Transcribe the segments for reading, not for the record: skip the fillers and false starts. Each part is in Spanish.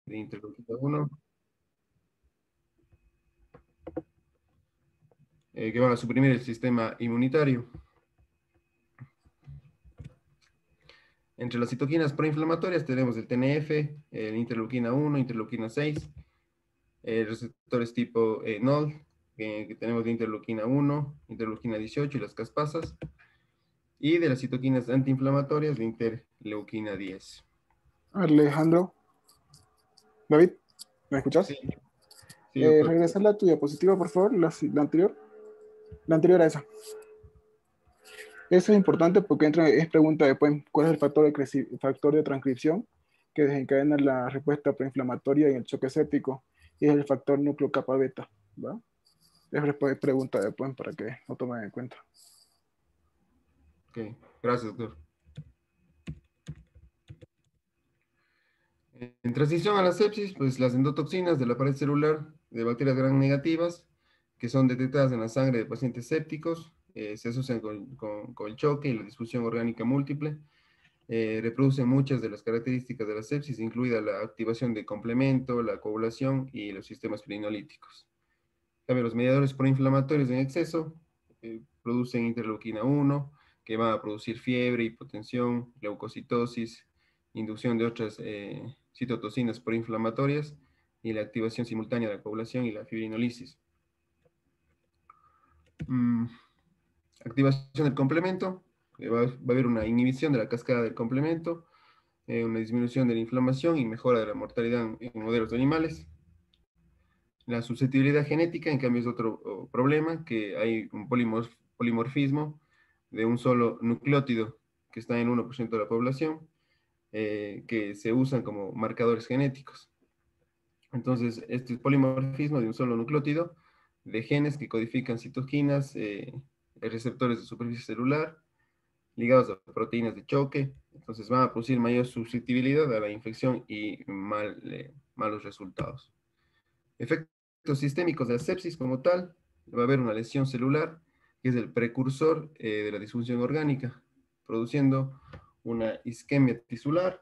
de interleuquina 1, que van a suprimir el sistema inmunitario. Entre las citoquinas proinflamatorias tenemos el TNF, el interleuquina 1, interleuquina 6, receptores tipo NOL, que tenemos de interleuquina 1, interleuquina 18 y las caspasas, y de las citoquinas antiinflamatorias de interleuquina 10. Alejandro, David, ¿me escuchas? Sí, sí, doctor. Regresar a tu diapositiva, por favor, la anterior. La anterior a esa. Eso es importante porque es pregunta después, ¿cuál es el factor de transcripción que desencadena la respuesta preinflamatoria en el choque séptico? Y es el factor núcleo capa beta, ¿va? Es pregunta después para que lo tomen en cuenta. Ok, gracias, doctor. En transición a la sepsis, pues las endotoxinas de la pared celular de bacterias gram negativas, que son detectadas en la sangre de pacientes sépticos, se asocian con el choque y la disfunción orgánica múltiple, reproducen muchas de las características de la sepsis, incluida la activación de complemento, la coagulación y los sistemas pirinolíticos. También los mediadores proinflamatorios en exceso producen interleuquina 1, que va a producir fiebre, hipotensión, leucocitosis, inducción de otras citotocinas proinflamatorias y la activación simultánea de la coagulación y la fibrinolisis. Activación del complemento, va a haber una inhibición de la cascada del complemento, una disminución de la inflamación y mejora de la mortalidad en modelos de animales. La susceptibilidad genética, en cambio, es otro problema, que hay un polimorfismo de un solo nucleótido que está en 1% de la población, que se usan como marcadores genéticos. Entonces, este polimorfismo de un solo nucleótido de genes que codifican citoquinas, receptores de superficie celular, ligados a proteínas de choque, entonces van a producir mayor susceptibilidad a la infección y malos resultados. Efectos sistémicos de la sepsis como tal, va a haber una lesión celular, que es el precursor de la disfunción orgánica, produciendo una isquemia tisular,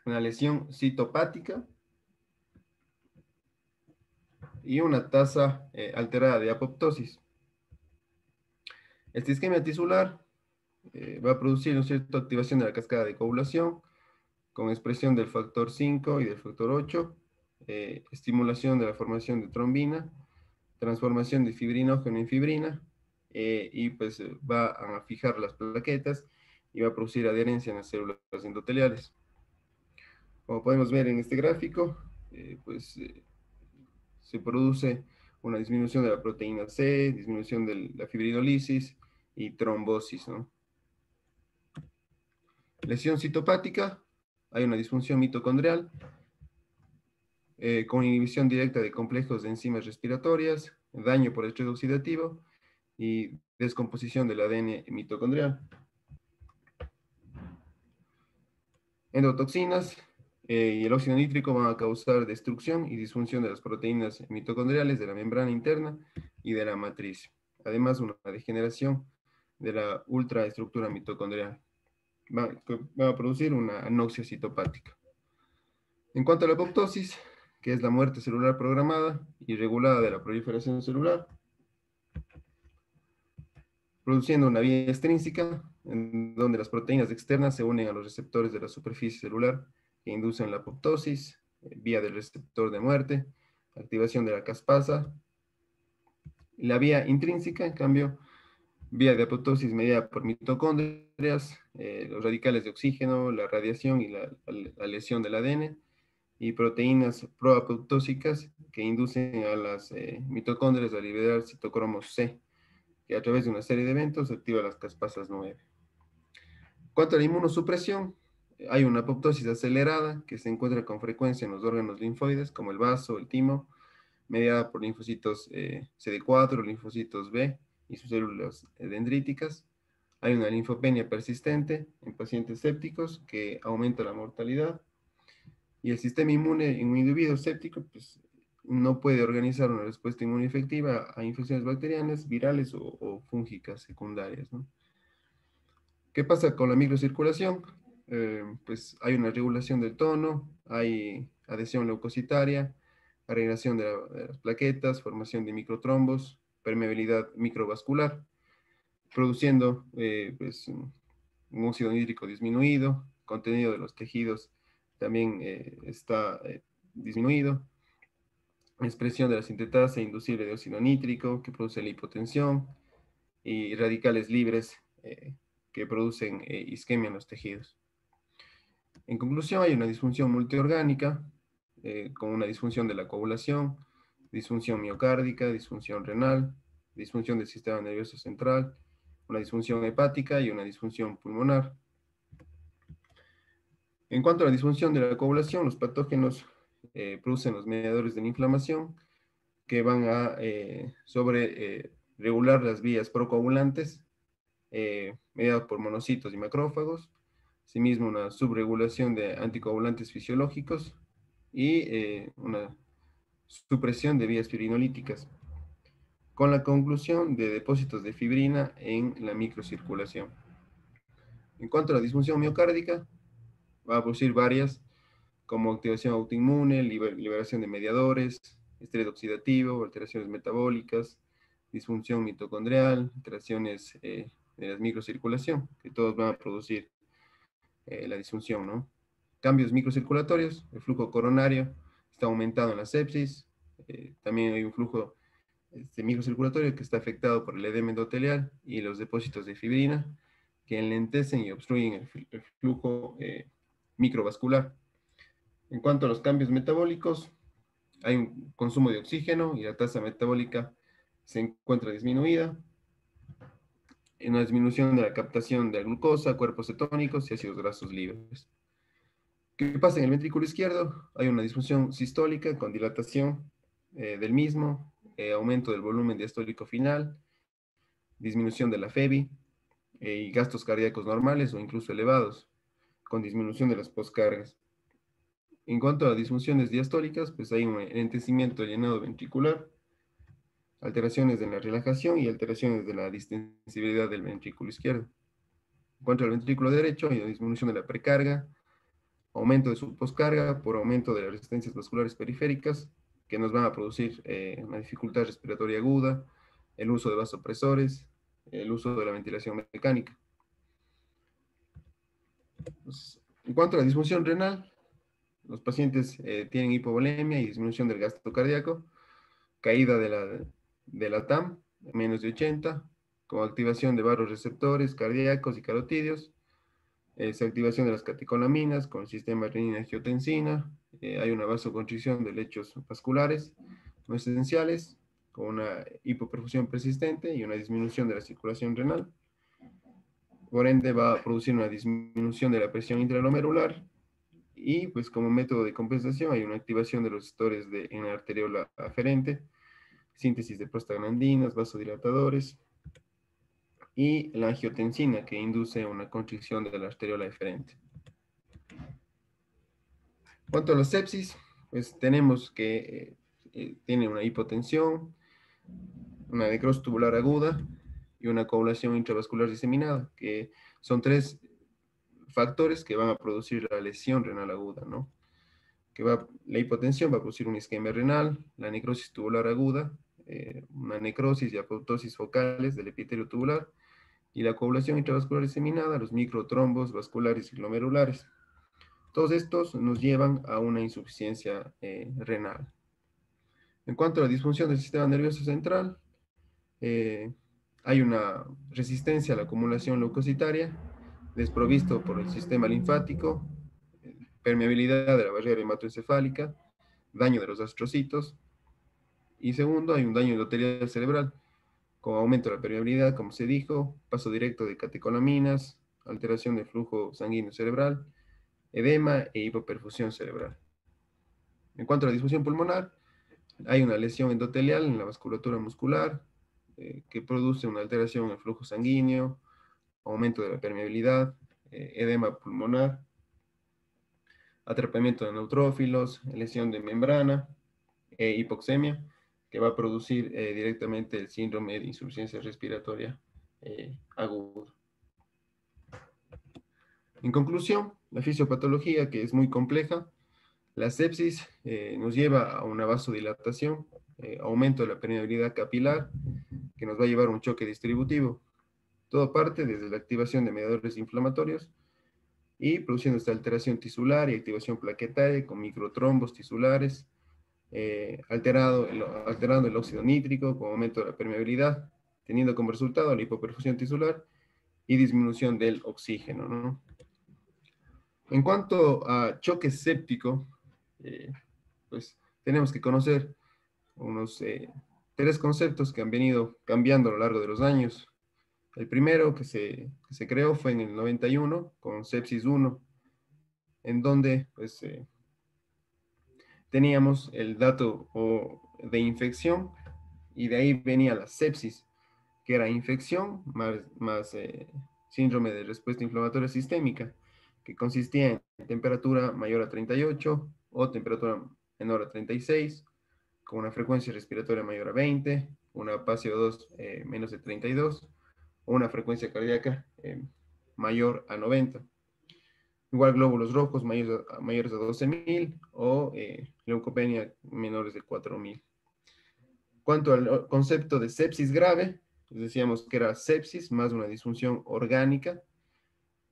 una lesión citopática y una tasa alterada de apoptosis. Esta isquemia tisular va a producir una cierta activación de la cascada de coagulación, con expresión del factor 5 y del factor 8, estimulación de la formación de trombina, transformación de fibrinógeno en fibrina, y pues va a fijar las plaquetas y va a producir adherencia en las células endoteliales. Como podemos ver en este gráfico, se produce una disminución de la proteína C, disminución de la fibrinolisis y trombosis, ¿no? Lesión citopática, hay una disfunción mitocondrial, con inhibición directa de complejos de enzimas respiratorias, daño por estrés oxidativo y descomposición del ADN mitocondrial. Endotoxinas y el óxido nítrico van a causar destrucción y disfunción de las proteínas mitocondriales de la membrana interna y de la matriz. Además, una degeneración de la ultraestructura mitocondrial. Va a producir una anoxia citopática. En cuanto a la apoptosis, que es la muerte celular programada y regulada de la proliferación celular, produciendo una vía extrínseca en donde las proteínas externas se unen a los receptores de la superficie celular que inducen la apoptosis, vía del receptor de muerte, activación de la caspasa. La vía intrínseca, en cambio, vía de apoptosis mediada por mitocondrias, los radicales de oxígeno, la radiación y la lesión del ADN, y proteínas proapoptósicas que inducen a las mitocondrias a liberar citocromo C, que a través de una serie de eventos activa las caspasas 9. Cuanto a la inmunosupresión, hay una apoptosis acelerada que se encuentra con frecuencia en los órganos linfoides, como el vaso, el timo, mediada por linfocitos CD4, linfocitos B y sus células dendríticas. Hay una linfopenia persistente en pacientes sépticos que aumenta la mortalidad. Y el sistema inmune en un individuo séptico pues, no puede organizar una respuesta inmune efectiva a infecciones bacterianas, virales o fúngicas secundarias, ¿no? ¿Qué pasa con la microcirculación? pues hay una regulación del tono, hay adhesión leucocitaria, agregación de las plaquetas, formación de microtrombos, permeabilidad microvascular, produciendo pues, un óxido nítrico disminuido, contenido de los tejidos también está disminuido, expresión de la sintetasa inducible de óxido nítrico que produce la hipotensión y radicales libres que producen isquemia en los tejidos. En conclusión, hay una disfunción multiorgánica con una disfunción de la coagulación, disfunción miocárdica, disfunción renal, disfunción del sistema nervioso central, una disfunción hepática y una disfunción pulmonar. En cuanto a la disfunción de la coagulación, los patógenos producen los mediadores de la inflamación que van a regular las vías procoagulantes mediadas por monocitos y macrófagos, asimismo una subregulación de anticoagulantes fisiológicos y una supresión de vías pirinolíticas, con la conclusión de depósitos de fibrina en la microcirculación. En cuanto a la disfunción miocárdica, va a producir varias, como activación autoinmune, liberación de mediadores, estrés oxidativo, alteraciones metabólicas, disfunción mitocondrial, alteraciones de la microcirculación, que todos van a producir la disfunción, ¿no? Cambios microcirculatorios, el flujo coronario está aumentado en la sepsis, también hay un flujo microcirculatorio que está afectado por el edema endotelial y los depósitos de fibrina que enlentecen y obstruyen el flujo microvascular. En cuanto a los cambios metabólicos, hay un consumo de oxígeno y la tasa metabólica se encuentra disminuida, en una disminución de la captación de glucosa, cuerpos cetónicos y ácidos grasos libres. ¿Qué pasa en el ventrículo izquierdo? Hay una disfunción sistólica con dilatación del mismo, aumento del volumen diastólico final, disminución de la FEBI y gastos cardíacos normales o incluso elevados, con disminución de las postcargas. En cuanto a las disfunciones diastólicas, pues hay un enlentecimiento del llenado ventricular, alteraciones de la relajación y alteraciones de la distensibilidad del ventrículo izquierdo. En cuanto al ventrículo derecho, hay una disminución de la precarga, aumento de su postcarga por aumento de las resistencias vasculares periféricas, que nos van a producir una dificultad respiratoria aguda, el uso de vasopresores, el uso de la ventilación mecánica. Pues, en cuanto a la disfunción renal, los pacientes tienen hipovolemia y disminución del gasto cardíaco, caída de la TAM, menos de 80, con activación de varios receptores cardíacos y carotídeos, desactivación de las catecolaminas con el sistema renina-angiotensina, hay una vasoconstricción de lechos vasculares no esenciales, con una hipoperfusión persistente y una disminución de la circulación renal. Por ende, va a producir una disminución de la presión intraglomerular y, pues, como método de compensación, hay una activación de los receptores en la arteriola aferente, síntesis de prostaglandinas, vasodilatadores, y la angiotensina, que induce una constricción de la arteriola eferente. En cuanto a la sepsis, pues tenemos que tiene una hipotensión, una necrosis tubular aguda y una coagulación intravascular diseminada, que son tres factores que van a producir la lesión renal aguda, ¿no? La hipotensión va a producir una isquemia renal, la necrosis tubular aguda, una necrosis y apoptosis focales del epitelio tubular, y la coagulación intravascular diseminada, los microtrombos vasculares y glomerulares. Todos estos nos llevan a una insuficiencia renal. En cuanto a la disfunción del sistema nervioso central, hay una resistencia a la acumulación leucocitaria, desprovisto por el sistema linfático, permeabilidad de la barrera hematoencefálica, daño de los astrocitos, y segundo, hay un daño endotelial cerebral, con aumento de la permeabilidad, como se dijo, paso directo de catecolaminas, alteración del flujo sanguíneo cerebral, edema e hipoperfusión cerebral. En cuanto a la disfunción pulmonar, hay una lesión endotelial en la vasculatura muscular que produce una alteración en el flujo sanguíneo, aumento de la permeabilidad, edema pulmonar, atrapamiento de neutrófilos, lesión de membrana e hipoxemia, que va a producir directamente el síndrome de insuficiencia respiratoria aguda. En conclusión, la fisiopatología, que es muy compleja. La sepsis nos lleva a una vasodilatación, aumento de la permeabilidad capilar, que nos va a llevar a un choque distributivo. Todo parte desde la activación de mediadores inflamatorios y produciendo esta alteración tisular y activación plaquetaria con microtrombos tisulares, alterando el óxido nítrico con aumento de la permeabilidad, teniendo como resultado la hipoperfusión tisular y disminución del oxígeno, ¿no? En cuanto a choque séptico, eh, pues tenemos que conocer unos tres conceptos que han venido cambiando a lo largo de los años. El primero que se creó fue en el 91 con sepsis 1, en donde pues, teníamos el dato de infección y de ahí venía la sepsis, que era infección más síndrome de respuesta inflamatoria sistémica, que consistía en temperatura mayor a 38 o temperatura menor a 36, con una frecuencia respiratoria mayor a 20, una PaCO2 menos de 32, o una frecuencia cardíaca mayor a 90. Igual glóbulos rojos mayores a 12.000 o leucopenia menores de 4.000. Cuanto al concepto de sepsis grave, decíamos que era sepsis más una disfunción orgánica,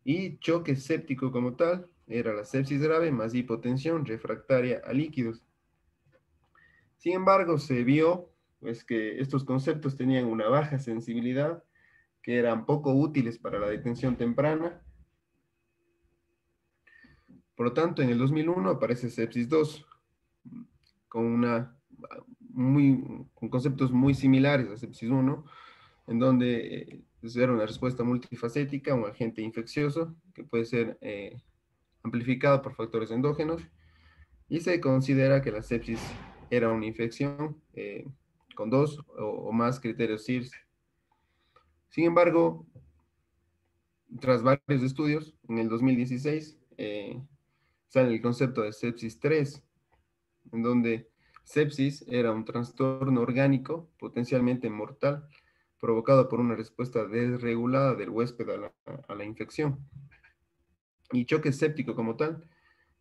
y choque séptico como tal era la sepsis grave más hipotensión refractaria a líquidos. Sin embargo, se vio pues, que estos conceptos tenían una baja sensibilidad, que eran poco útiles para la detención temprana. Por lo tanto, en el 2001 aparece sepsis 2, con, con conceptos muy similares a sepsis 1, en donde era una respuesta multifacética, un agente infeccioso que puede ser amplificado por factores endógenos, y se considera que la sepsis era una infección con dos o más criterios CIRS. Sin embargo, tras varios estudios, en el 2016 sale el concepto de sepsis 3, en donde sepsis era un trastorno orgánico potencialmente mortal provocado por una respuesta desregulada del huésped a la infección. Y choque séptico como tal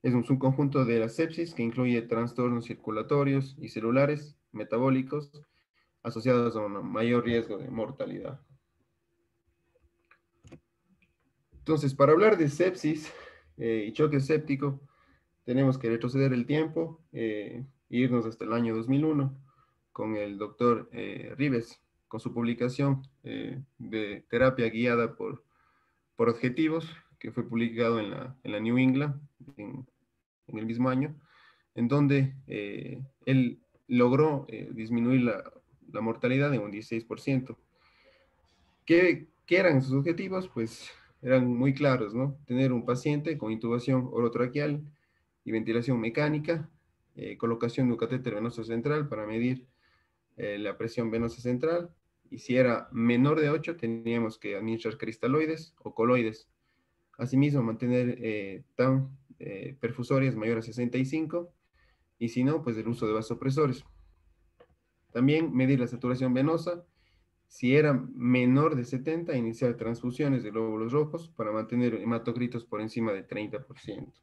es un subconjunto de la sepsis que incluye trastornos circulatorios y celulares metabólicos asociados a un mayor riesgo de mortalidad. Entonces, para hablar de sepsis y choque séptico, tenemos que retroceder el tiempo e irnos hasta el año 2001 con el doctor Rives, con su publicación de terapia guiada por objetivos, que fue publicado en la New England en el mismo año, en donde él logró disminuir la mortalidad en un 16%. ¿Qué eran sus objetivos? Pues eran muy claros, ¿no? Tener un paciente con intubación orotraqueal y ventilación mecánica, colocación de un catéter venoso central para medir la presión venosa central, y si era menor de 8 teníamos que administrar cristaloides o coloides. Asimismo, mantener perfusorias mayores a 65, y si no, pues el uso de vasopresores. También medir la saturación venosa. Si era menor de 70, iniciar transfusiones de glóbulos rojos para mantener hematocritos por encima de 30%.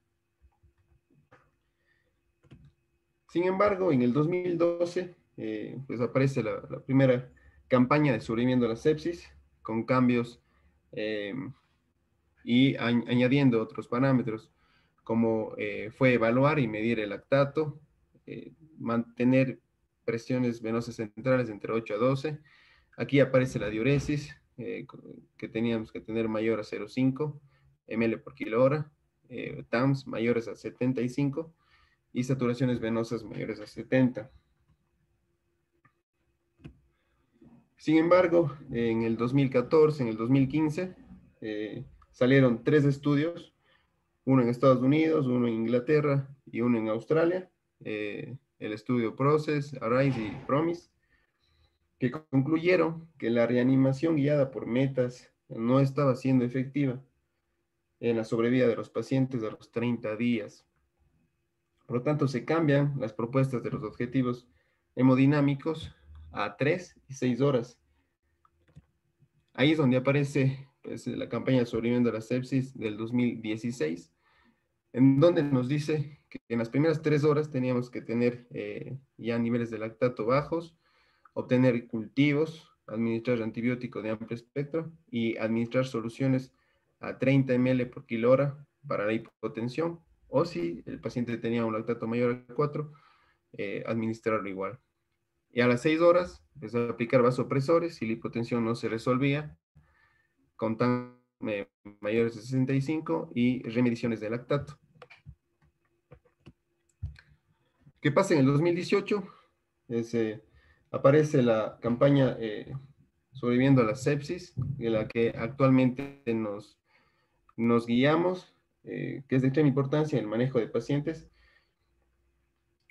Sin embargo, en el 2012, pues aparece la primera campaña de sobreviviendo a la sepsis, con cambios y añadiendo otros parámetros, como fue evaluar y medir el lactato, mantener presiones venosas centrales entre 8 a 12. Aquí aparece la diuresis, que teníamos que tener mayor a 0,5 ml por kilo hora, TAMS mayores a 75 y saturaciones venosas mayores a 70. Sin embargo, en el 2014, en el 2015, salieron 3 estudios, uno en Estados Unidos, uno en Inglaterra y uno en Australia, el estudio PROCESS, ARISE y PROMISE, que concluyeron que la reanimación guiada por metas no estaba siendo efectiva en la sobrevida de los pacientes a los 30 días. Por lo tanto, se cambian las propuestas de los objetivos hemodinámicos a 3 y 6 horas. Ahí es donde aparece pues, la campaña Sobreviviendo a la Sepsis del 2016, en donde nos dice que en las primeras 3 horas teníamos que tener ya niveles de lactato bajos, obtener cultivos, administrar antibiótico de amplio espectro y administrar soluciones a 30 ml por kilo hora para la hipotensión, o si el paciente tenía un lactato mayor a 4, administrarlo igual. Y a las 6 horas, empezó a aplicar vasopresores si la hipotensión no se resolvía, con tan mayores de 65 y remediciones de lactato. ¿Qué pasa en el 2018? Aparece la campaña Sobreviviendo a la sepsis, en la que actualmente nos guiamos, que es de extrema importancia en el manejo de pacientes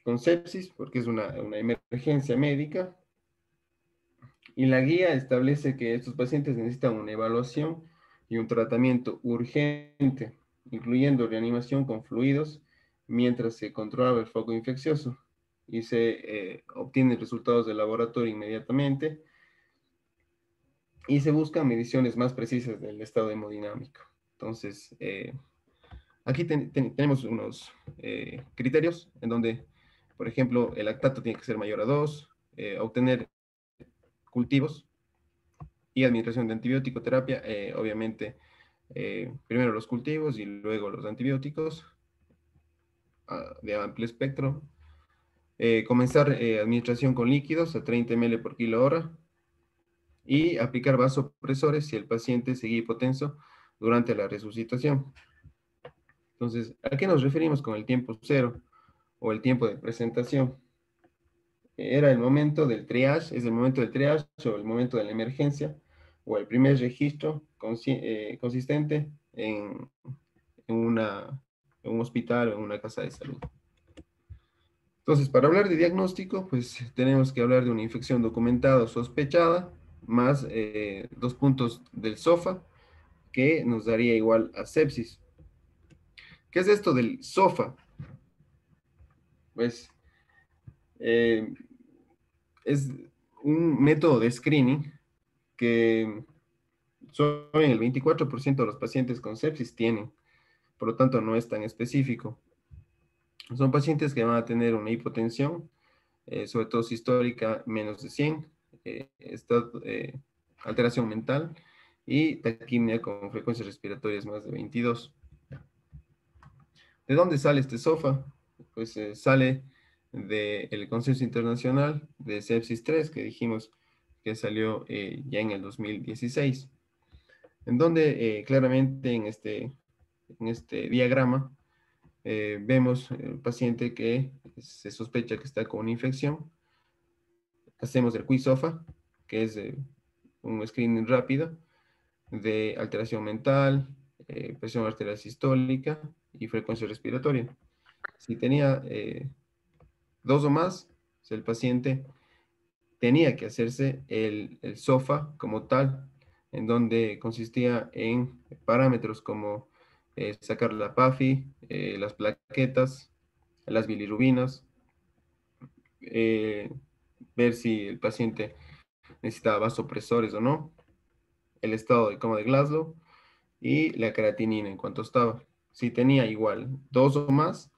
con sepsis, porque es una emergencia médica, y la guía establece que estos pacientes necesitan una evaluación y un tratamiento urgente, incluyendo reanimación con fluidos, mientras se controla el foco infeccioso y se obtienen resultados de laboratorio inmediatamente y se buscan mediciones más precisas del estado hemodinámico. Entonces, aquí tenemos unos criterios en donde, por ejemplo, el lactato tiene que ser mayor a 2, obtener cultivos y administración de antibiótico terapia, obviamente, primero los cultivos y luego los antibióticos de amplio espectro. Comenzar administración con líquidos a 30 ml por kilo hora y aplicar vasopresores si el paciente sigue hipotenso durante la resucitación. Entonces, ¿a qué nos referimos con el tiempo cero o el tiempo de presentación? Era el momento del triage, es el momento del triage o el momento de la emergencia o el primer registro consistente en un hospital o en una casa de salud. Entonces, para hablar de diagnóstico, pues tenemos que hablar de una infección documentada o sospechada, más 2 puntos del SOFA, que nos daría igual a sepsis. ¿Qué es esto del SOFA? Pues es un método de screening que solo en el 24% de los pacientes con sepsis tienen, por lo tanto no es tan específico. Son pacientes que van a tener una hipotensión, sobre todo sistólica menos de 100, alteración mental y taquimia con frecuencias respiratorias más de 22. ¿De dónde sale este SOFA? Pues sale del Consenso Internacional de Sepsis 3, que dijimos que salió ya en el 2016, en donde claramente en este diagrama vemos el paciente que se sospecha que está con una infección. Hacemos el QI-SOFA, que es un screening rápido de alteración mental, presión arterial sistólica y frecuencia respiratoria. Si tenía 2 o más, pues el paciente tenía que hacerse el SOFA como tal, en donde consistía en parámetros como sacar la PAFI, las plaquetas, las bilirrubinas, ver si el paciente necesitaba vasopresores o no, el estado de coma de Glasgow y la creatinina en cuanto estaba. Si tenía igual 2 o más,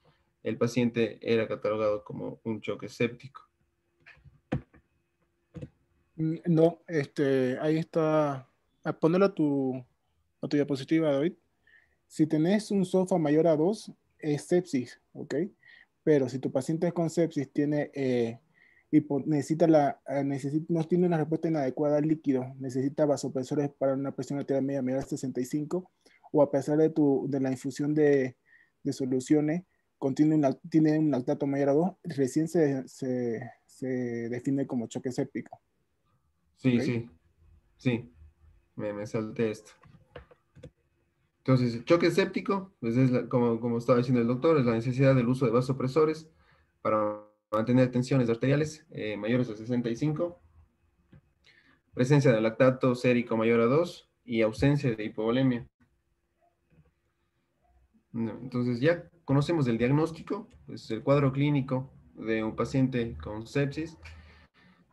el paciente era catalogado como un choque séptico. No, ahí está. A ponerlo a tu diapositiva, David. Si tenés un SOFA mayor a 2, es sepsis, ¿ok? Pero si tu paciente con sepsis tiene, no tiene una respuesta inadecuada al líquido, necesita vasopresores para una presión arterial media mayor a 65, o a pesar de la infusión de soluciones, tiene un lactato mayor a 2, recién se define como choque séptico, ¿ok? Sí, sí, sí, me salté esto. Entonces, el choque séptico, pues es como estaba diciendo el doctor, es la necesidad del uso de vasopresores para mantener tensiones arteriales mayores a 65, presencia de lactato sérico mayor a 2 y ausencia de hipovolemia. Entonces, ya conocemos el diagnóstico, pues el cuadro clínico de un paciente con sepsis.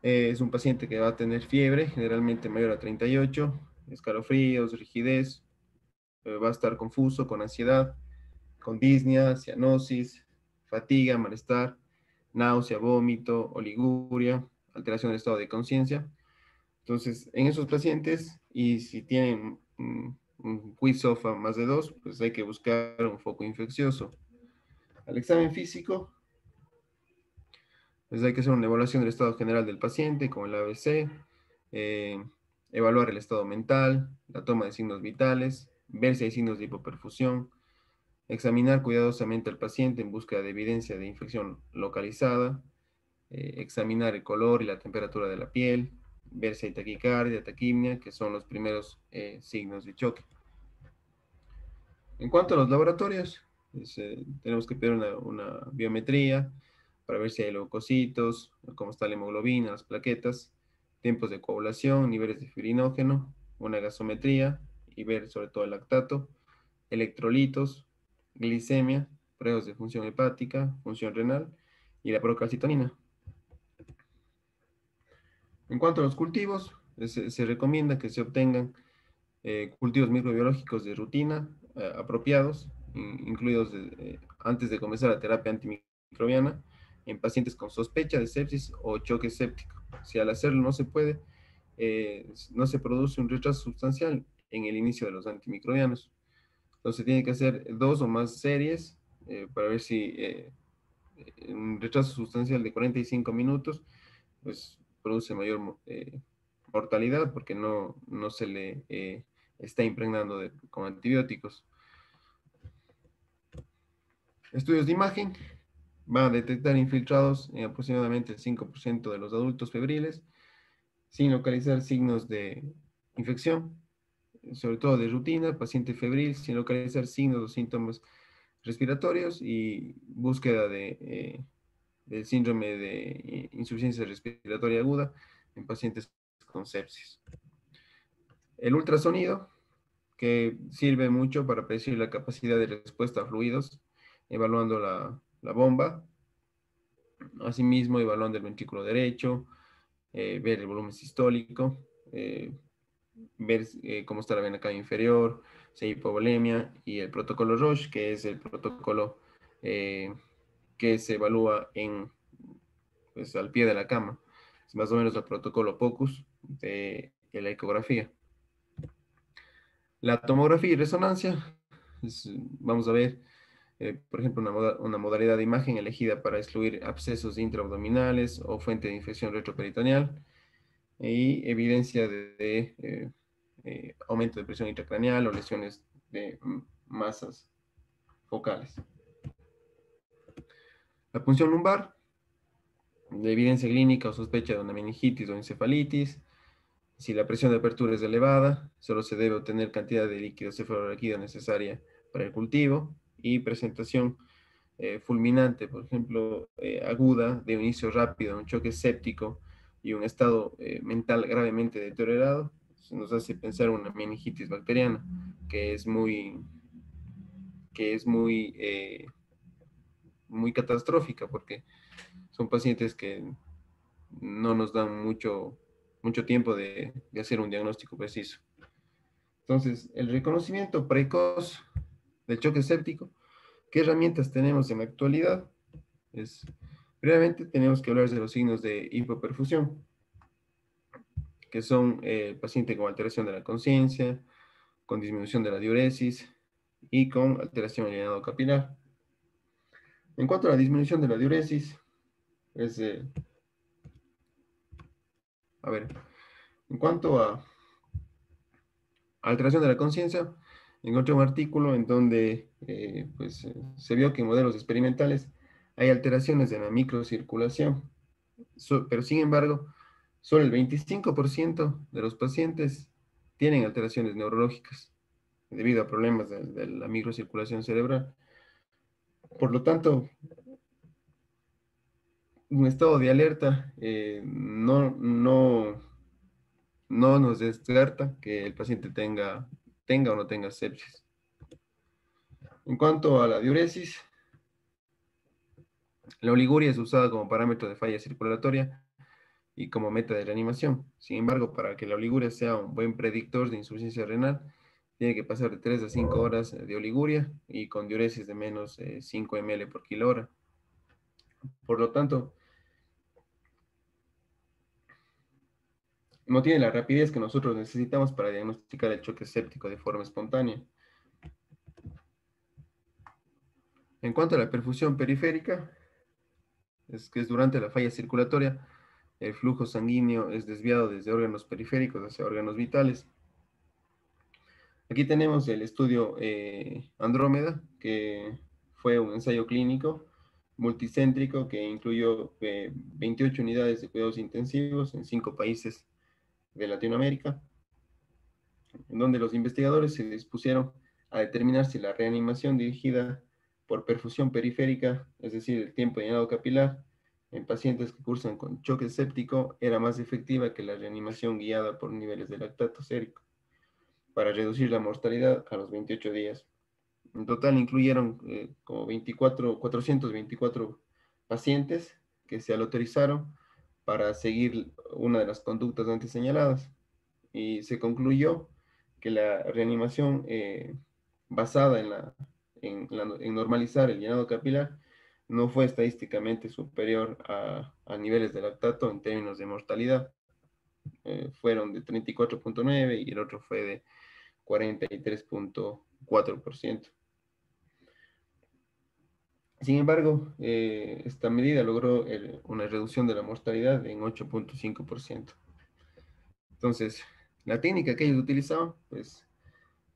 Es un paciente que va a tener fiebre, generalmente mayor a 38, escalofríos, rigidez, va a estar confuso, con ansiedad, con disnea, cianosis, fatiga, malestar, náusea, vómito, oliguria, alteración del estado de conciencia. Entonces, en esos pacientes, y si tienen un QI-SOFA más de 2, pues hay que buscar un foco infeccioso. Al examen físico, pues hay que hacer una evaluación del estado general del paciente, como el ABC, eh, evaluar el estado mental, la toma de signos vitales, ver si hay signos de hipoperfusión, examinar cuidadosamente al paciente en búsqueda de evidencia de infección localizada, examinar el color y la temperatura de la piel, ver si hay taquicardia, taquimia, que son los primeros signos de choque. En cuanto a los laboratorios, pues, tenemos que pedir una biometría para ver si hay leucocitos, cómo está la hemoglobina, las plaquetas, tiempos de coagulación, niveles de fibrinógeno, una gasometría y ver sobre todo el lactato, electrolitos, glicemia, pruebas de función hepática, función renal y la procalcitonina. En cuanto a los cultivos, se recomienda que se obtengan cultivos microbiológicos de rutina apropiados, incluidos antes de comenzar la terapia antimicrobiana en pacientes con sospecha de sepsis o choque séptico. Si al hacerlo no se puede, no se produce un retraso sustancial en el inicio de los antimicrobianos. Entonces tiene que hacer 2 o más series para ver si un retraso sustancial de 45 minutos pues produce mayor mortalidad porque no se le está impregnando con antibióticos. Estudios de imagen van a detectar infiltrados en aproximadamente el 5% de los adultos febriles sin localizar signos de infección, sobre todo de rutina, paciente febril sin localizar signos o síntomas respiratorios y búsqueda del síndrome de insuficiencia respiratoria aguda en pacientes con sepsis. El ultrasonido, que sirve mucho para predecir la capacidad de respuesta a fluidos, evaluando la bomba, asimismo evaluando el ventrículo derecho, ver el volumen sistólico, ver cómo está la vena cava inferior, si hay hipovolemia, y el protocolo Roche, que es el protocolo que se evalúa pues, al pie de la cama. Es más o menos el protocolo POCUS de la ecografía. La tomografía y resonancia, vamos a ver, por ejemplo, una modalidad de imagen elegida para excluir abscesos intraabdominales o fuente de infección retroperitoneal y evidencia de aumento de presión intracraneal o lesiones de masas focales. La punción lumbar, de evidencia clínica o sospecha de una meningitis o encefalitis. Si la presión de apertura es elevada, solo se debe obtener cantidad de líquido cefalorraquídeo necesaria para el cultivo y presentación fulminante, por ejemplo, aguda, de un inicio rápido, un choque séptico y un estado mental gravemente deteriorado, nos hace pensar en una meningitis bacteriana, que es muy catastrófica, porque son pacientes que no nos dan mucho tiempo de hacer un diagnóstico preciso. Entonces, el reconocimiento precoz del choque séptico, ¿qué herramientas tenemos en la actualidad? Primeramente tenemos que hablar de los signos de hipoperfusión, que son el paciente con alteración de la conciencia, con disminución de la diuresis y con alteración del llenado capilar. En cuanto a la disminución de la diuresis, es, a ver, en cuanto a alteración de la conciencia, encontré un artículo en donde se vio que en modelos experimentales hay alteraciones en la microcirculación, pero sin embargo, solo el 25% de los pacientes tienen alteraciones neurológicas debido a problemas de la microcirculación cerebral. Por lo tanto, un estado de alerta no nos descarta que el paciente tenga o no tenga sepsis. En cuanto a la diuresis, la oliguria es usada como parámetro de falla circulatoria y como meta de reanimación. Sin embargo, para que la oliguria sea un buen predictor de insuficiencia renal, tiene que pasar de 3 a 5 horas de oliguria y con diuresis de menos 5 ml por kilo hora. Por lo tanto, no tiene la rapidez que nosotros necesitamos para diagnosticar el choque séptico de forma espontánea. En cuanto a la perfusión periférica, que es durante la falla circulatoria, el flujo sanguíneo es desviado desde órganos periféricos hacia órganos vitales. Aquí tenemos el estudio Andrómeda, que fue un ensayo clínico multicéntrico que incluyó 28 unidades de cuidados intensivos en 5 países de Latinoamérica, en donde los investigadores se dispusieron a determinar si la reanimación dirigida por perfusión periférica, es decir, el tiempo de llenado capilar, en pacientes que cursan con choque séptico, era más efectiva que la reanimación guiada por niveles de lactato sérico, para reducir la mortalidad a los 28 días. En total incluyeron como 424 pacientes que se autorizaron para seguir una de las conductas antes señaladas. Y se concluyó que la reanimación basada en normalizar el llenado capilar no fue estadísticamente superior a niveles de lactato en términos de mortalidad. Fueron de 34.9 y el otro fue de 43.4%. Sin embargo, esta medida logró una reducción de la mortalidad en 8.5%. Entonces, la técnica que ellos utilizaban, pues,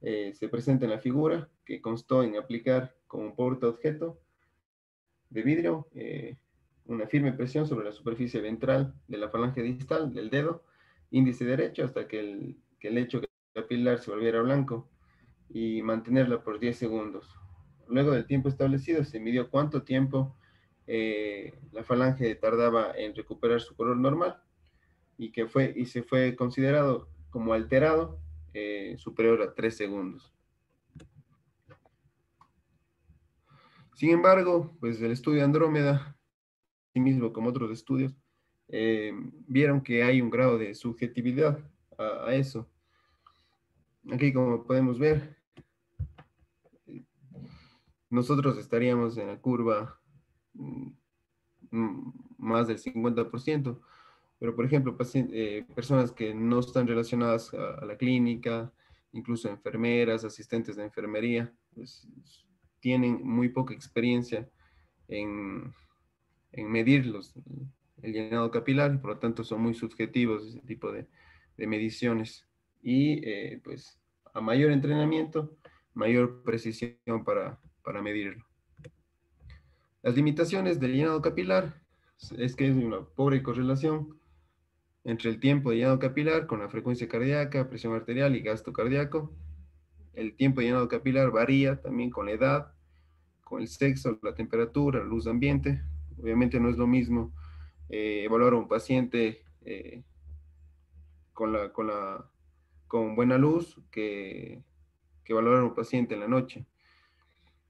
se presenta en la figura, que constó en aplicar con un portaobjeto de vidrio una firme presión sobre la superficie ventral de la falange distal del dedo índice derecho hasta que el lecho capilar se volviera blanco y mantenerla por 10 segundos. Luego del tiempo establecido se midió cuánto tiempo la falange tardaba en recuperar su color normal y se fue considerado como alterado superior a 3 segundos. Sin embargo, pues el estudio Andrómeda, sí mismo como otros estudios, vieron que hay un grado de subjetividad a eso. Aquí, como podemos ver, nosotros estaríamos en la curva más del 50%, pero por ejemplo, personas que no están relacionadas a la clínica, incluso enfermeras, asistentes de enfermería, pues tienen muy poca experiencia en medir el llenado capilar y por lo tanto son muy subjetivos ese tipo de mediciones. Y pues a mayor entrenamiento, mayor precisión para medirlo. Las limitaciones del llenado capilar es que es una pobre correlación entre el tiempo de llenado capilar con la frecuencia cardíaca, presión arterial y gasto cardíaco. El tiempo de llenado capilar varía también con la edad, con el sexo, la temperatura, la luz ambiente. Obviamente no es lo mismo evaluar a un paciente con buena luz que evaluar a un paciente en la noche.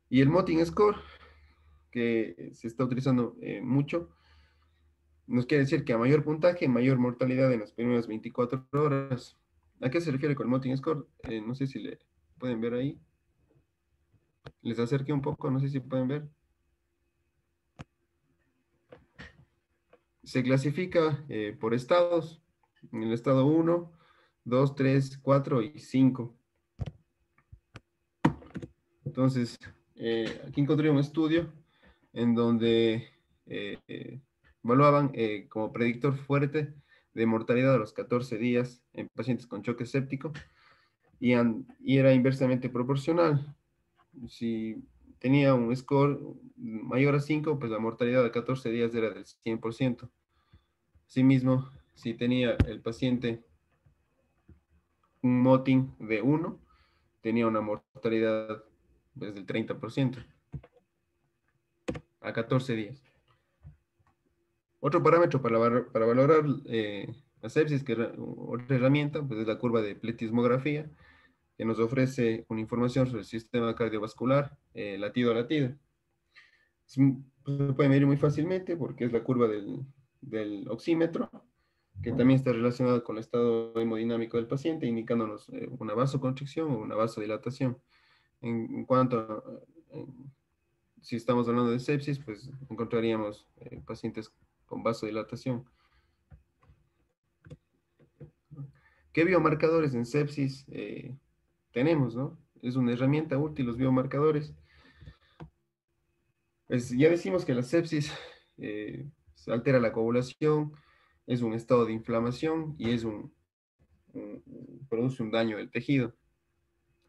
Y el Motting Score, que se está utilizando mucho, nos quiere decir que a mayor puntaje, mayor mortalidad en las primeras 24 horas. ¿A qué se refiere con el Motting Score? No sé si le pueden ver ahí. Les acerqué un poco, no sé si pueden ver. Se clasifica por estados, en el estado 1, 2, 3, 4 y 5. Entonces, aquí encontré un estudio en donde evaluaban como predictor fuerte de mortalidad a los 14 días en pacientes con choque séptico y era inversamente proporcional. Si tenía un score mayor a 5, pues la mortalidad a 14 días era del 100%. Asimismo, si tenía el paciente un Motting de 1, tenía una mortalidad pues, del 30% a 14 días. Otro parámetro para valorar la sepsis, que es otra herramienta, pues es la curva de pletismografía, que nos ofrece una información sobre el sistema cardiovascular latido a latido. Se puede medir muy fácilmente porque es la curva del oxímetro que también está relacionado con el estado hemodinámico del paciente, indicándonos una vasoconstricción o una vasodilatación. En cuanto a, si estamos hablando de sepsis, pues encontraríamos pacientes con vasodilatación. ¿Qué biomarcadores en sepsis tenemos, no? Es una herramienta útil los biomarcadores. Pues ya decimos que la sepsis se altera la coagulación, es un estado de inflamación y produce un daño del tejido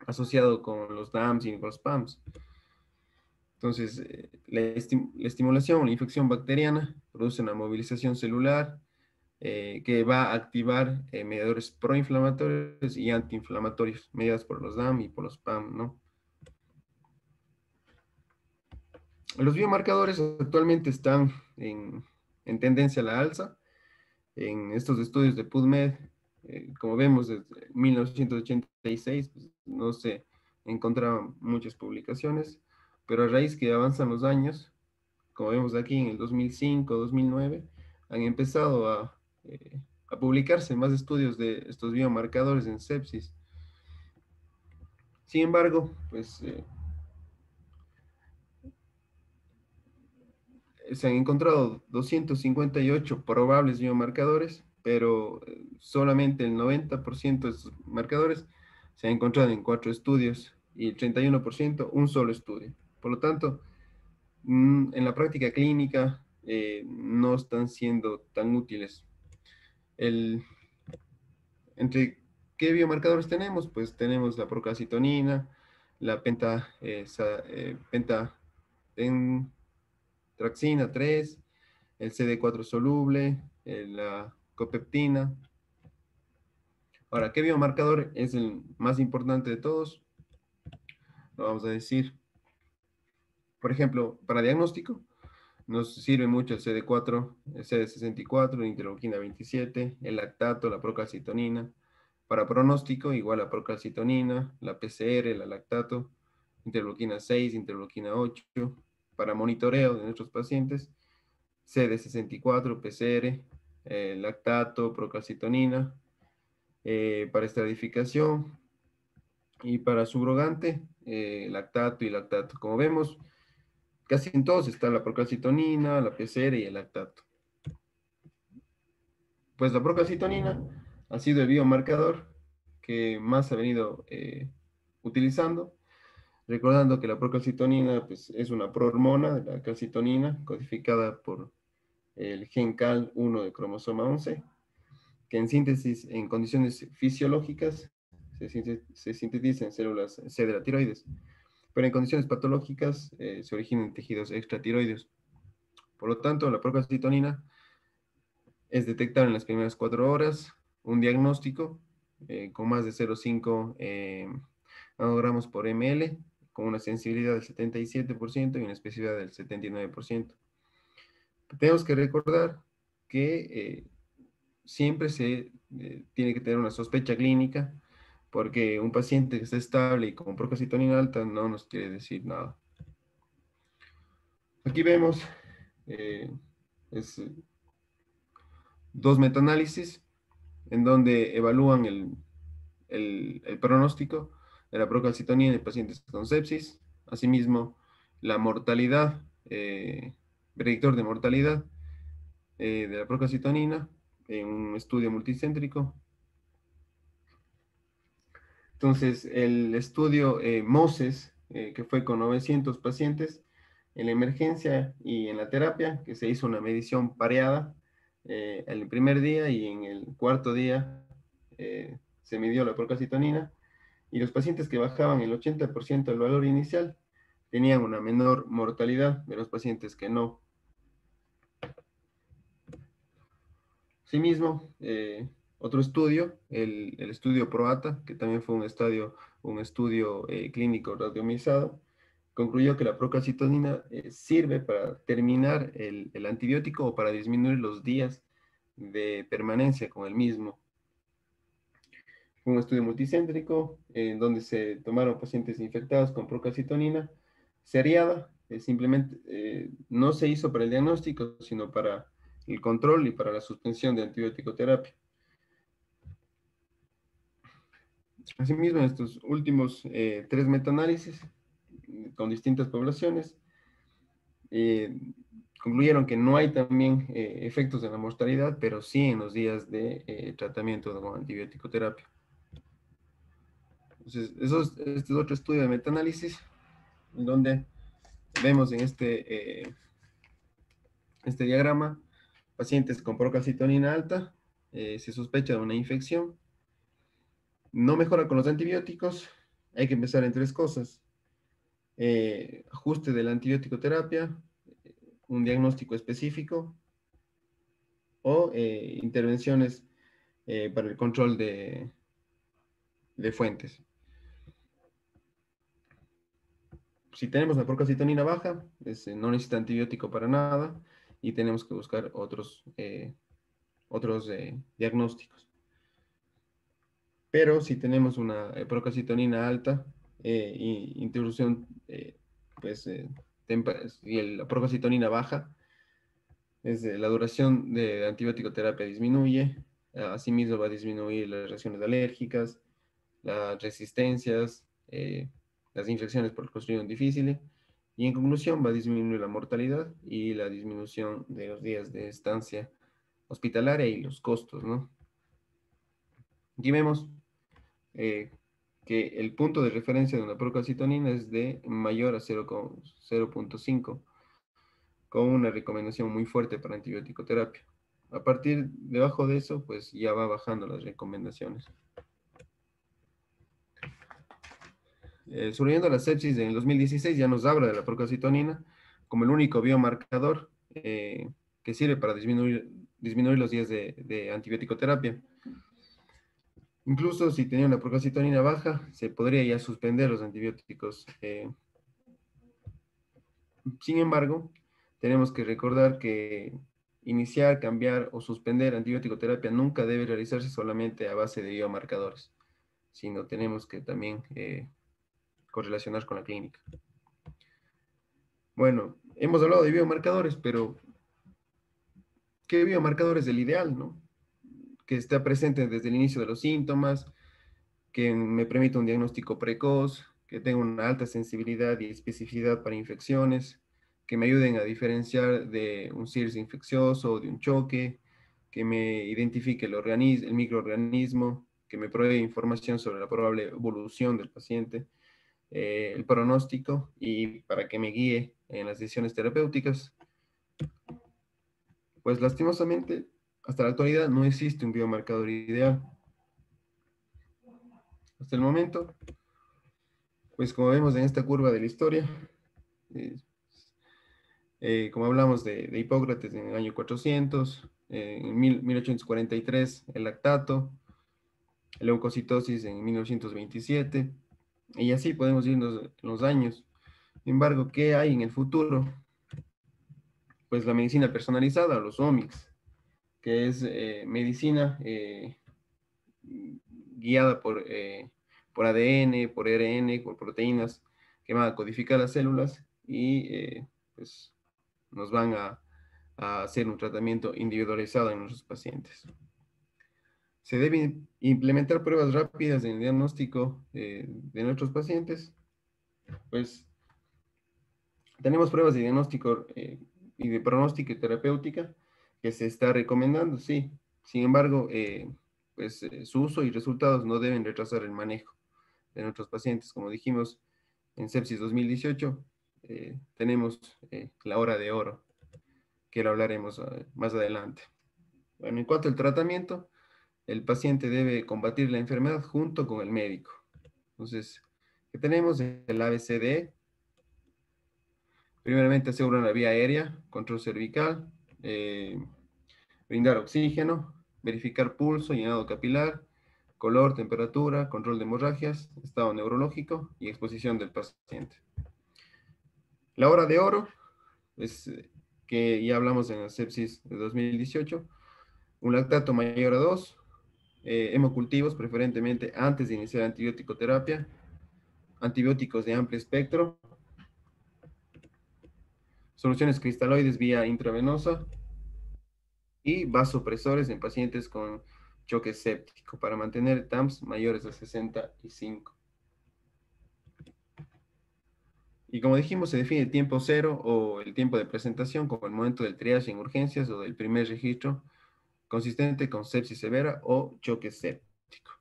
asociado con los DAMs y con los PAMs. Entonces, la estimulación o la infección bacteriana produce una movilización celular que va a activar mediadores proinflamatorios y antiinflamatorios, mediados por los DAM y por los PAM, ¿no? Los biomarcadores actualmente están en tendencia a la alza. En estos estudios de PubMed, como vemos desde 1986, pues, no se encontraban muchas publicaciones, pero a raíz que avanzan los años, como vemos aquí en el 2005, 2009, han empezado a publicarse más estudios de estos biomarcadores en sepsis. Sin embargo, pues se han encontrado 258 probables biomarcadores, pero solamente el 90% de estos marcadores se han encontrado en 4 estudios y el 31% un solo estudio. Por lo tanto, en la práctica clínica no están siendo tan útiles. ¿Entre qué biomarcadores tenemos? Pues tenemos la procalcitonina, la pentatraxina 3, el CD4 soluble, la copeptina. Ahora, ¿qué biomarcador es el más importante de todos? Lo vamos a decir. Por ejemplo, para diagnóstico, nos sirve mucho el CD4, el CD64, la interleuquina 27, el lactato, la procalcitonina. Para pronóstico, igual la procalcitonina, la PCR, la lactato, interleuquina 6, interleuquina 8. Para monitoreo de nuestros pacientes, CD64, PCR, lactato, procalcitonina. Para estratificación y para subrogante, lactato y lactato. Como vemos, casi en todos está la procalcitonina, la PCR y el lactato. Pues la procalcitonina ha sido el biomarcador que más ha venido utilizando, recordando que la procalcitonina pues, es una prohormona de la calcitonina codificada por el gen CAL1 del cromosoma 11, que en síntesis, en condiciones fisiológicas, se sintetiza en células C de la tiroides, pero en condiciones patológicas se origina en tejidos extratiroides. Por lo tanto, la procalcitonina es detectable en las primeras 4 horas, un diagnóstico con más de 0,5 nanogramos por ml, con una sensibilidad del 77% y una especificidad del 79%. Tenemos que recordar que siempre se tiene que tener una sospecha clínica, porque un paciente que está estable y con procalcitonina alta no nos quiere decir nada. Aquí vemos es, dos metaanálisis en donde evalúan el pronóstico de la procalcitonina en pacientes con sepsis, asimismo la mortalidad, predictor de mortalidad de la procalcitonina en un estudio multicéntrico. Entonces, el estudio MOSES, que fue con 900 pacientes en la emergencia y en la terapia, que se hizo una medición pareada el primer día y en el cuarto día se midió la procalcitonina, y los pacientes que bajaban el 80% del valor inicial tenían una menor mortalidad de los pacientes que no. Asimismo, otro estudio, el estudio PROATA, que también fue un estudio clínico randomizado, concluyó que la procalcitonina sirve para terminar el antibiótico o para disminuir los días de permanencia con el mismo. Fue un estudio multicéntrico en donde se tomaron pacientes infectados con procalcitonina seriada, simplemente no se hizo para el diagnóstico, sino para el control y para la suspensión de antibiótico terapia. Asimismo, en estos últimos 3 metaanálisis con distintas poblaciones, concluyeron que no hay también efectos en la mortalidad, pero sí en los días de tratamiento con antibiótico terapia. Entonces, este es otro estudio de metaanálisis, en donde vemos en este diagrama pacientes con procalcitonina alta, se sospecha de una infección, no mejora con los antibióticos, hay que empezar en 3 cosas. Ajuste de la antibiótico terapia, un diagnóstico específico o intervenciones para el control de fuentes. Si tenemos la procalcitonina baja, no necesita antibiótico para nada y tenemos que buscar otros diagnósticos. Pero si tenemos una procalcitonina alta, introducción, y la procalcitonina baja, la duración de antibiótico terapia disminuye, asimismo va a disminuir las reacciones alérgicas, las resistencias, las infecciones por el Clostridium difficile, y en conclusión va a disminuir la mortalidad y la disminución de los días de estancia hospitalaria y los costos, ¿no? Aquí vemos que el punto de referencia de una procalcitonina es de mayor a 0.5, con una recomendación muy fuerte para antibiótico terapia. A partir debajo de eso, pues ya va bajando las recomendaciones. Surgiendo la sepsis en el 2016, ya nos habla de la procalcitonina como el único biomarcador que sirve para disminuir los días de antibiótico terapia. Incluso si tenía una procalcitonina baja, se podría ya suspender los antibióticos. Sin embargo, tenemos que recordar que iniciar, cambiar o suspender antibiótico terapia nunca debe realizarse solamente a base de biomarcadores, sino tenemos que también correlacionar con la clínica. Bueno, hemos hablado de biomarcadores, pero ¿qué biomarcador es el ideal, no? Que esté presente desde el inicio de los síntomas, que me permita un diagnóstico precoz, que tenga una alta sensibilidad y especificidad para infecciones, que me ayuden a diferenciar de un CIRS infeccioso o de un choque, que me identifique el microorganismo, que me provee información sobre la probable evolución del paciente, el pronóstico y para que me guíe en las decisiones terapéuticas. Pues lastimosamente, hasta la actualidad no existe un biomarcador ideal. Hasta el momento, pues como vemos en esta curva de la historia, como hablamos de Hipócrates en el año 400, en 1843 el lactato, la leucocitosis en 1927, y así podemos irnos los años. Sin embargo, ¿qué hay en el futuro? Pues la medicina personalizada, los omics, que es medicina guiada por ADN, por RN, por proteínas que van a codificar las células y pues nos van a hacer un tratamiento individualizado en nuestros pacientes. Se deben implementar pruebas rápidas en el diagnóstico de nuestros pacientes. Pues tenemos pruebas de diagnóstico y de pronóstico y terapéutica que se está recomendando, sí. Sin embargo, su uso y resultados no deben retrasar el manejo de nuestros pacientes. Como dijimos en Sepsis 2018, tenemos la hora de oro, que lo hablaremos más adelante. Bueno, en cuanto al tratamiento, el paciente debe combatir la enfermedad junto con el médico. Entonces, ¿qué tenemos? El ABCD. Primeramente, asegurar la vía aérea, control cervical, brindar oxígeno, verificar pulso, llenado capilar, color, temperatura, control de hemorragias, estado neurológico y exposición del paciente. La hora de oro, es que ya hablamos en la sepsis de 2018, un lactato mayor a 2, hemocultivos preferentemente antes de iniciar antibiótico terapia, antibióticos de amplio espectro, soluciones cristaloides vía intravenosa, y vasopresores en pacientes con choque séptico para mantener TAMS mayores a 65. Y como dijimos, se define el tiempo cero o el tiempo de presentación como el momento del triage en urgencias o del primer registro consistente con sepsis severa o choque séptico.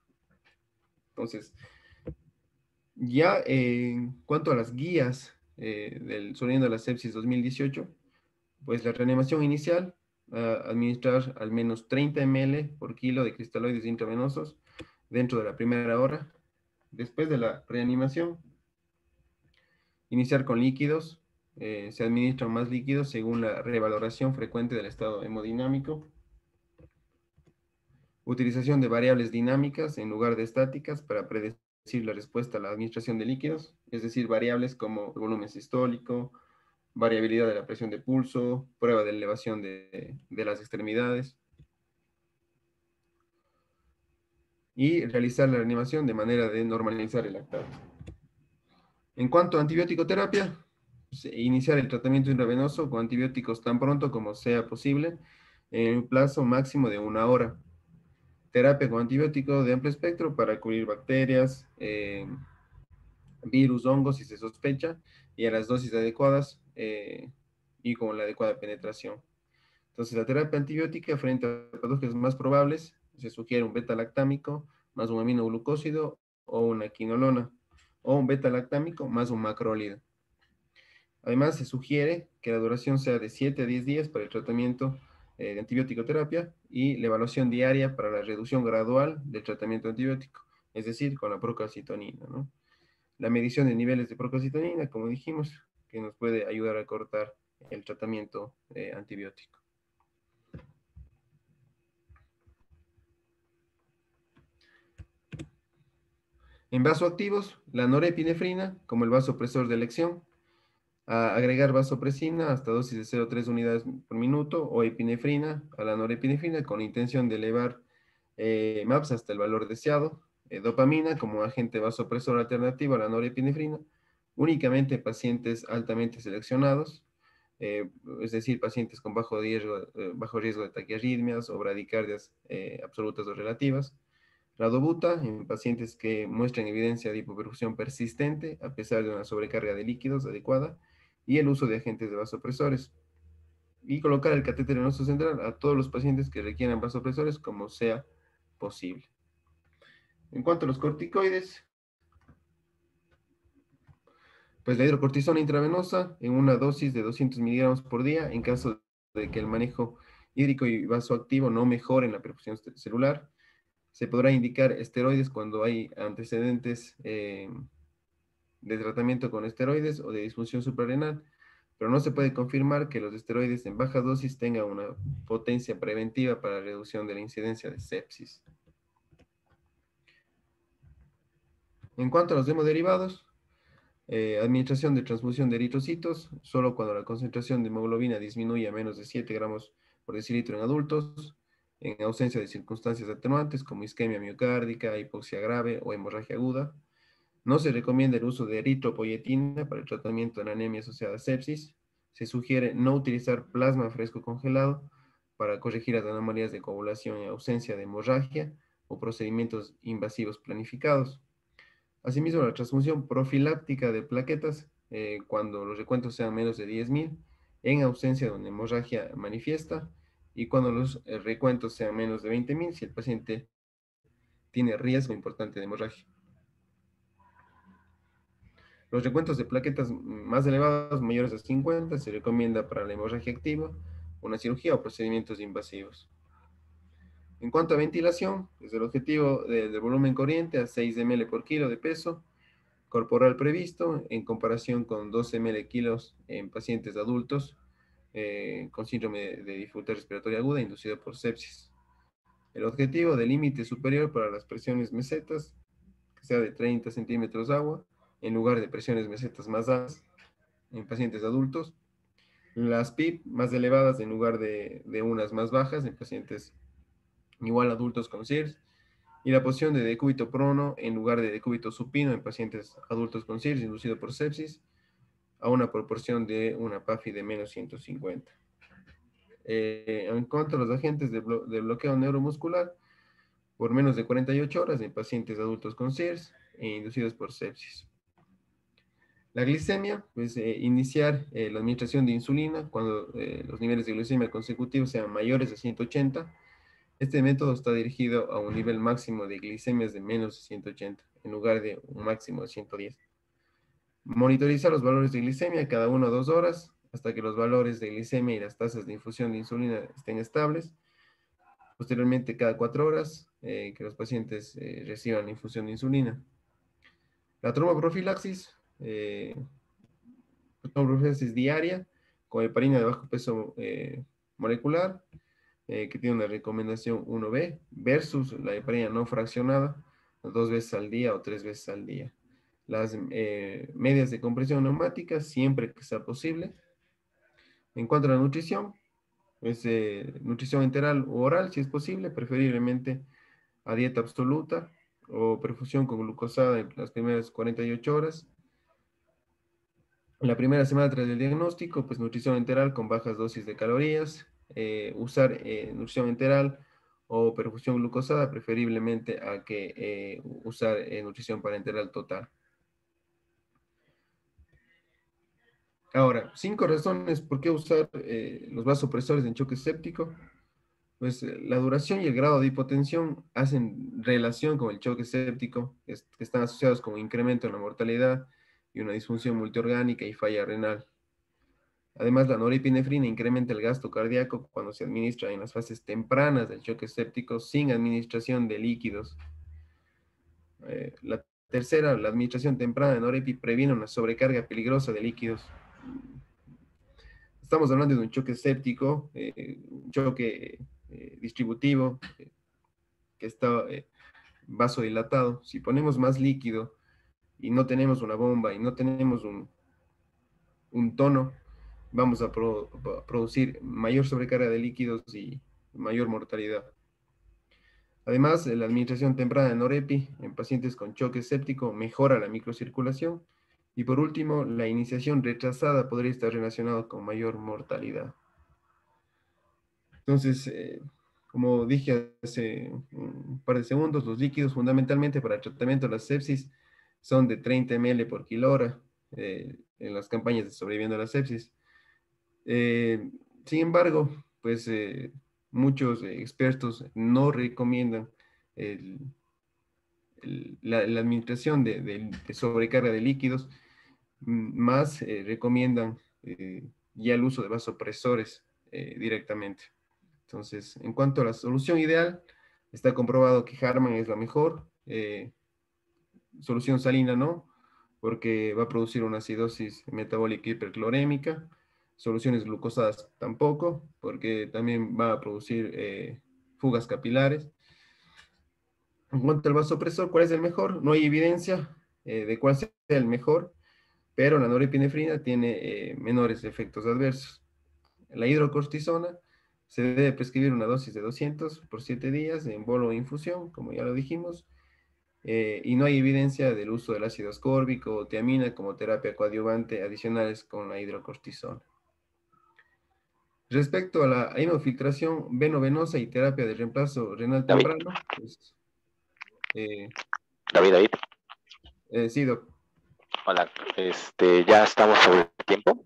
Entonces, ya en cuanto a las guías del Sonriendo a la Sepsis 2018, pues la reanimación inicial, administrar al menos 30 ml por kilo de cristaloides intravenosos dentro de la primera hora. Después de la reanimación, iniciar con líquidos. Se administran más líquidos según la revaloración frecuente del estado hemodinámico. Utilización de variables dinámicas en lugar de estáticas para predecir la respuesta a la administración de líquidos, es decir, variables como el volumen sistólico, variabilidad de la presión de pulso, prueba de elevación de las extremidades. Y realizar la reanimación de manera de normalizar el lactato. En cuanto a antibiótico terapia, iniciar el tratamiento intravenoso con antibióticos tan pronto como sea posible, en un plazo máximo de 1 hora. Terapia con antibiótico de amplio espectro para cubrir bacterias, virus, hongos si se sospecha, y a las dosis adecuadas y con la adecuada penetración. Entonces, la terapia antibiótica frente a patógenos más probables, se sugiere un beta-lactámico más un aminoglucósido o una quinolona, o un beta-lactámico más un macrólido. Además, se sugiere que la duración sea de 7 a 10 días para el tratamiento de antibiótico terapia y la evaluación diaria para la reducción gradual del tratamiento antibiótico, es decir, con la procalcitonina, ¿no? La medición de niveles de procalcitonina, como dijimos, que nos puede ayudar a cortar el tratamiento antibiótico. En vasoactivos, la norepinefrina como el vasopresor de elección, agregar vasopresina hasta dosis de 0,3 unidades por minuto o epinefrina a la norepinefrina con intención de elevar MAPS hasta el valor deseado. Dopamina como agente vasopresor alternativo a la norepinefrina, únicamente en pacientes altamente seleccionados, es decir, pacientes con bajo riesgo de taquiarritmias o bradicardias absolutas o relativas. La dobuta en pacientes que muestran evidencia de hipoperfusión persistente a pesar de una sobrecarga de líquidos adecuada y el uso de agentes de vasopresores. Y colocar el catéter venoso central a todos los pacientes que requieran vasopresores como sea posible. En cuanto a los corticoides, pues la hidrocortisona intravenosa en una dosis de 200 miligramos por día en caso de que el manejo hídrico y vasoactivo no mejoren la perfusión celular. Se podrá indicar esteroides cuando hay antecedentes de tratamiento con esteroides o de disfunción suprarrenal, pero no se puede confirmar que los esteroides en baja dosis tengan una potencia preventiva para la reducción de la incidencia de sepsis. En cuanto a los hemoderivados, administración de transfusión de eritrocitos, solo cuando la concentración de hemoglobina disminuye a menos de 7 gramos por decilitro en adultos, en ausencia de circunstancias atenuantes como isquemia miocárdica, hipoxia grave o hemorragia aguda. No se recomienda el uso de eritropoyetina para el tratamiento de la anemia asociada a sepsis. Se sugiere no utilizar plasma fresco congelado para corregir las anomalías de coagulación en ausencia de hemorragia o procedimientos invasivos planificados. Asimismo, la transfusión profiláctica de plaquetas cuando los recuentos sean menos de 10.000, en ausencia de una hemorragia manifiesta, y cuando los recuentos sean menos de 20.000, si el paciente tiene riesgo importante de hemorragia. Los recuentos de plaquetas más elevados, mayores a 50, se recomienda para la hemorragia activa, una cirugía o procedimientos invasivos. En cuanto a ventilación, desde el objetivo del volumen corriente a 6 ml por kilo de peso corporal previsto, en comparación con 12 ml kilos en pacientes adultos con síndrome de dificultad respiratoria aguda inducido por sepsis. El objetivo de límite superior para las presiones mesetas, que sea de 30 centímetros de agua, en lugar de presiones mesetas más altas en pacientes adultos. Las PIP más elevadas en lugar de unas más bajas en pacientes igual adultos con CIRS. Y la posición de decúbito prono en lugar de decúbito supino en pacientes adultos con CIRS inducido por sepsis a una proporción de una PAFI de menos 150. En cuanto a los agentes de bloqueo neuromuscular, por menos de 48 horas en pacientes adultos con SIRS e inducidos por sepsis. La glicemia, pues iniciar la administración de insulina cuando los niveles de glicemia consecutivos sean mayores a 180. Este método está dirigido a un nivel máximo de glicemias de menos de 180, en lugar de un máximo de 110. Monitorizar los valores de glicemia cada 1 o 2 horas, hasta que los valores de glicemia y las tasas de infusión de insulina estén estables. Posteriormente, cada 4 horas, que los pacientes reciban la infusión de insulina. La tromboprofilaxis, diaria, con heparina de bajo peso molecular, que tiene una recomendación 1B, versus la heparina no fraccionada, 2 veces al día o 3 veces al día. Las medias de compresión neumática, siempre que sea posible. En cuanto a la nutrición, es nutrición enteral u oral, si es posible, preferiblemente a dieta absoluta o perfusión con glucosada en las primeras 48 horas. En la primera semana tras el diagnóstico, pues nutrición enteral con bajas dosis de calorías, usar nutrición enteral o perfusión glucosada, preferiblemente a que usar nutrición parenteral total. Ahora, 5 razones por qué usar los vasopresores en choque séptico. Pues la duración y el grado de hipotensión hacen relación con el choque séptico, que están asociados con un incremento en la mortalidad y una disfunción multiorgánica y falla renal. Además, la norepinefrina incrementa el gasto cardíaco cuando se administra en las fases tempranas del choque séptico sin administración de líquidos. La tercera, la administración temprana de norepi previene una sobrecarga peligrosa de líquidos. Estamos hablando de un choque séptico, un choque distributivo, que está vasodilatado. Si ponemos más líquido y no tenemos una bomba y no tenemos un tono, vamos a producir mayor sobrecarga de líquidos y mayor mortalidad. Además, la administración temprana de norepi en pacientes con choque séptico mejora la microcirculación. Y por último, la iniciación retrasada podría estar relacionada con mayor mortalidad. Entonces, como dije hace un par de segundos, los líquidos fundamentalmente para el tratamiento de la sepsis son de 30 ml por kilo hora en las campañas de sobreviviendo a la sepsis. Sin embargo, pues muchos expertos no recomiendan la administración de sobrecarga de líquidos, más recomiendan ya el uso de vasopresores directamente. Entonces, en cuanto a la solución ideal, está comprobado que Harman es la mejor. Solución salina no, porque va a producir una acidosis metabólica hiperclorémica. Soluciones glucosadas tampoco, porque también va a producir fugas capilares. En cuanto al vasopresor, ¿cuál es el mejor? No hay evidencia de cuál sea el mejor, pero la norepinefrina tiene menores efectos adversos. La hidrocortisona se debe prescribir una dosis de 200 por 7 días en bolo o infusión, como ya lo dijimos, y no hay evidencia del uso del ácido ascórbico o tiamina como terapia coadyuvante adicionales con la hidrocortisona. Respecto a la hemofiltración venovenosa y terapia de reemplazo renal David, temprano, pues, David, sí, doc. hola, ya estamos sobre el tiempo.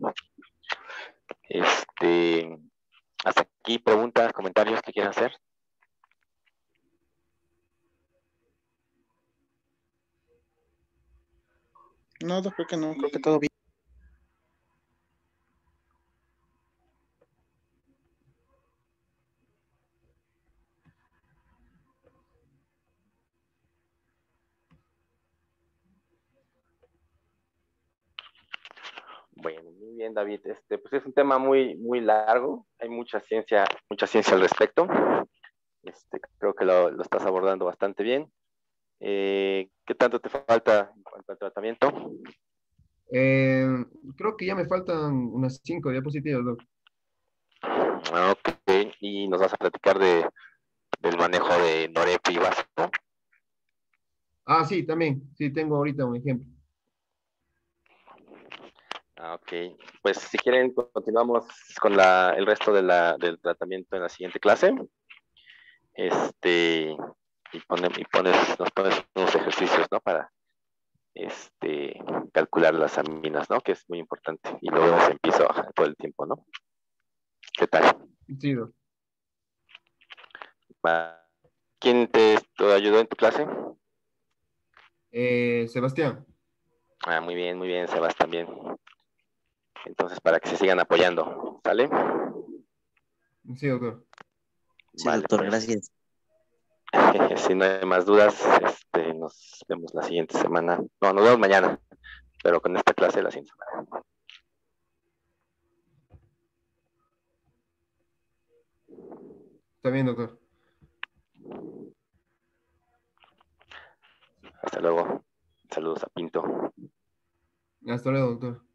Hasta aquí, preguntas, comentarios que quieran hacer. No, creo que no, creo que todo bien. Bueno, muy bien, David. Pues es un tema muy, muy largo. Hay mucha ciencia al respecto. Creo que lo estás abordando bastante bien. ¿Qué tanto te falta en cuanto al tratamiento? Creo que ya me faltan unas 5 diapositivas, doc. Ok, y nos vas a platicar del manejo de norepi y vaso. Ah, sí, también. Sí, tengo ahorita un ejemplo. Ok, pues si quieren continuamos con el resto del tratamiento en la siguiente clase. Este, nos pones unos ejercicios, ¿no? Para calcular las aminas, ¿no? Que es muy importante. Y luego se empieza a bajar todo el tiempo, ¿no? ¿Qué tal? Sí, doc. ¿Quién te ayudó en tu clase? Sebastián. Ah, muy bien, Sebas también. Entonces, para que se sigan apoyando, ¿sale? Sí, doctor. Sí, Vale, doctor, pues. gracias. Si no hay más dudas, nos vemos la siguiente semana. No, nos vemos mañana, pero con esta clase la siguiente semana. Está bien, doctor. Hasta luego. Saludos a Pinto. Hasta luego, doctor.